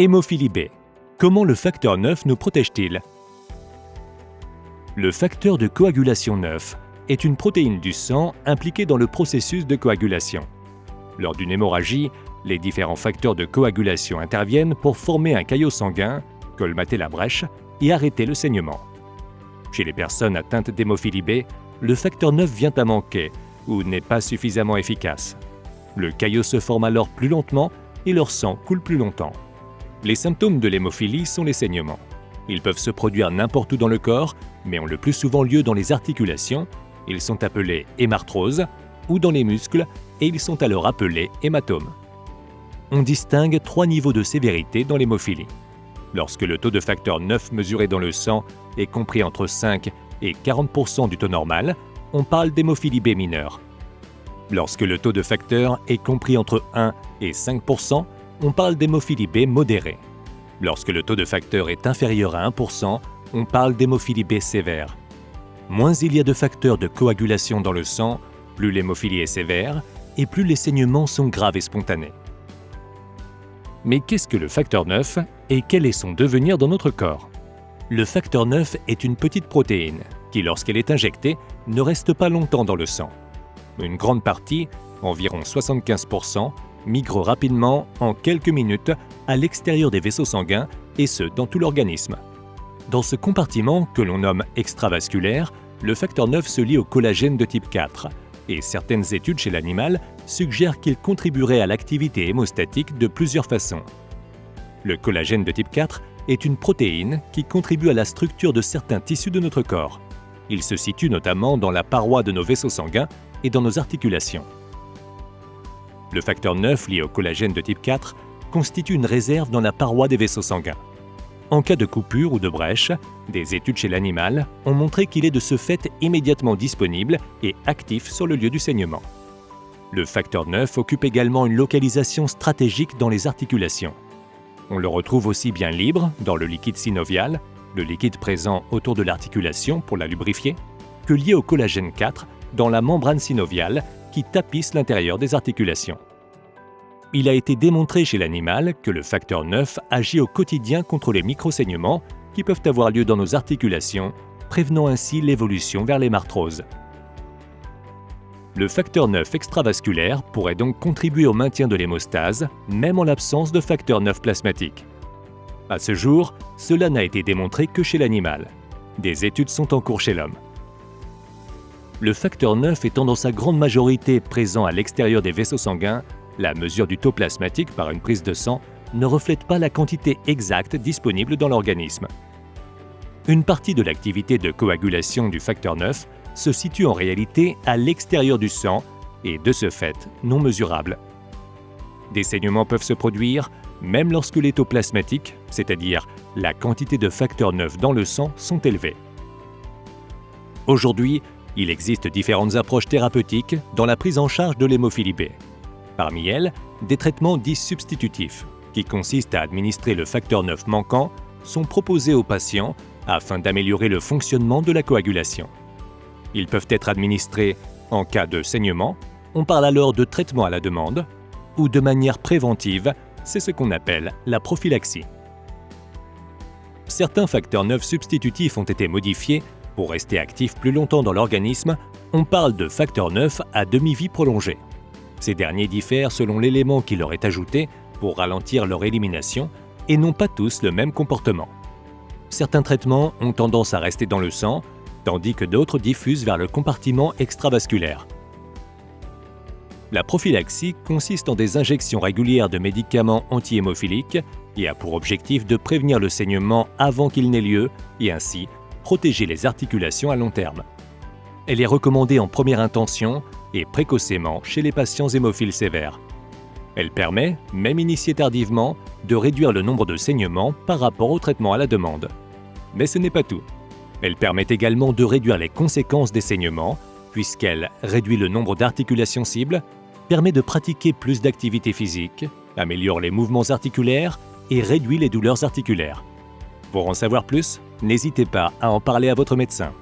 Hémophilie B. Comment le facteur 9 nous protège-t-il? Le facteur de coagulation 9 est une protéine du sang impliquée dans le processus de coagulation. Lors d'une hémorragie, les différents facteurs de coagulation interviennent pour former un caillot sanguin, colmater la brèche et arrêter le saignement. Chez les personnes atteintes d'hémophilie B, le facteur 9 vient à manquer ou n'est pas suffisamment efficace. Le caillot se forme alors plus lentement et leur sang coule plus longtemps. Les symptômes de l'hémophilie sont les saignements. Ils peuvent se produire n'importe où dans le corps, mais ont le plus souvent lieu dans les articulations. Ils sont appelés hémarthroses, ou dans les muscles, et ils sont alors appelés hématomes. On distingue 3 niveaux de sévérité dans l'hémophilie. Lorsque le taux de facteur 9 mesuré dans le sang est compris entre 5 et 40% du taux normal, on parle d'hémophilie B mineure. Lorsque le taux de facteur est compris entre 1 et 5%, on parle d'hémophilie B modérée. Lorsque le taux de facteur est inférieur à 1%, on parle d'hémophilie B sévère. Moins il y a de facteurs de coagulation dans le sang, plus l'hémophilie est sévère et plus les saignements sont graves et spontanés. Mais qu'est-ce que le facteur 9 et quel est son devenir dans notre corps? Le facteur 9 est une petite protéine qui, lorsqu'elle est injectée, ne reste pas longtemps dans le sang. Une grande partie, environ 75%, migre rapidement en quelques minutes à l'extérieur des vaisseaux sanguins et ce, dans tout l'organisme. Dans ce compartiment que l'on nomme extravasculaire, le facteur 9 se lie au collagène de type 4 et certaines études chez l'animal suggèrent qu'il contribuerait à l'activité hémostatique de plusieurs façons. Le collagène de type 4 est une protéine qui contribue à la structure de certains tissus de notre corps. Il se situe notamment dans la paroi de nos vaisseaux sanguins et dans nos articulations. Le facteur 9 lié au collagène de type 4 constitue une réserve dans la paroi des vaisseaux sanguins. En cas de coupure ou de brèche, des études chez l'animal ont montré qu'il est de ce fait immédiatement disponible et actif sur le lieu du saignement. Le facteur 9 occupe également une localisation stratégique dans les articulations. On le retrouve aussi bien libre dans le liquide synovial, le liquide présent autour de l'articulation pour la lubrifier, que lié au collagène 4 dans la membrane synoviale qui tapisse l'intérieur des articulations. Il a été démontré chez l'animal que le facteur 9 agit au quotidien contre les microsaignements qui peuvent avoir lieu dans nos articulations, prévenant ainsi l'évolution vers l'hémarthrose. Le facteur 9 extravasculaire pourrait donc contribuer au maintien de l'hémostase, même en l'absence de facteur 9 plasmatique. À ce jour, cela n'a été démontré que chez l'animal. Des études sont en cours chez l'homme. Le facteur 9 étant dans sa grande majorité présent à l'extérieur des vaisseaux sanguins, la mesure du taux plasmatique par une prise de sang ne reflète pas la quantité exacte disponible dans l'organisme. Une partie de l'activité de coagulation du facteur 9 se situe en réalité à l'extérieur du sang et, de ce fait, non mesurable. Des saignements peuvent se produire même lorsque les taux plasmatiques, c'est-à-dire la quantité de facteur 9 dans le sang, sont élevés. Aujourd'hui, il existe différentes approches thérapeutiques dans la prise en charge de l'hémophilie B. Parmi elles, des traitements dits substitutifs, qui consistent à administrer le facteur 9 manquant, sont proposés aux patients afin d'améliorer le fonctionnement de la coagulation. Ils peuvent être administrés en cas de saignement, on parle alors de traitement à la demande, ou de manière préventive, c'est ce qu'on appelle la prophylaxie. Certains facteurs 9 substitutifs ont été modifiés pour rester actifs plus longtemps dans l'organisme, on parle de facteurs 9 à demi-vie prolongée. Ces derniers diffèrent selon l'élément qui leur est ajouté pour ralentir leur élimination et n'ont pas tous le même comportement. Certains traitements ont tendance à rester dans le sang, tandis que d'autres diffusent vers le compartiment extravasculaire. La prophylaxie consiste en des injections régulières de médicaments anti-hémophiliques et a pour objectif de prévenir le saignement avant qu'il n'ait lieu et ainsi protéger les articulations à long terme. Elle est recommandée en première intention et précocement chez les patients hémophiles sévères. Elle permet, même initiée tardivement, de réduire le nombre de saignements par rapport au traitement à la demande. Mais ce n'est pas tout. Elle permet également de réduire les conséquences des saignements, puisqu'elle réduit le nombre d'articulations cibles, permet de pratiquer plus d'activité physique, améliore les mouvements articulaires et réduit les douleurs articulaires. Pour en savoir plus, n'hésitez pas à en parler à votre médecin.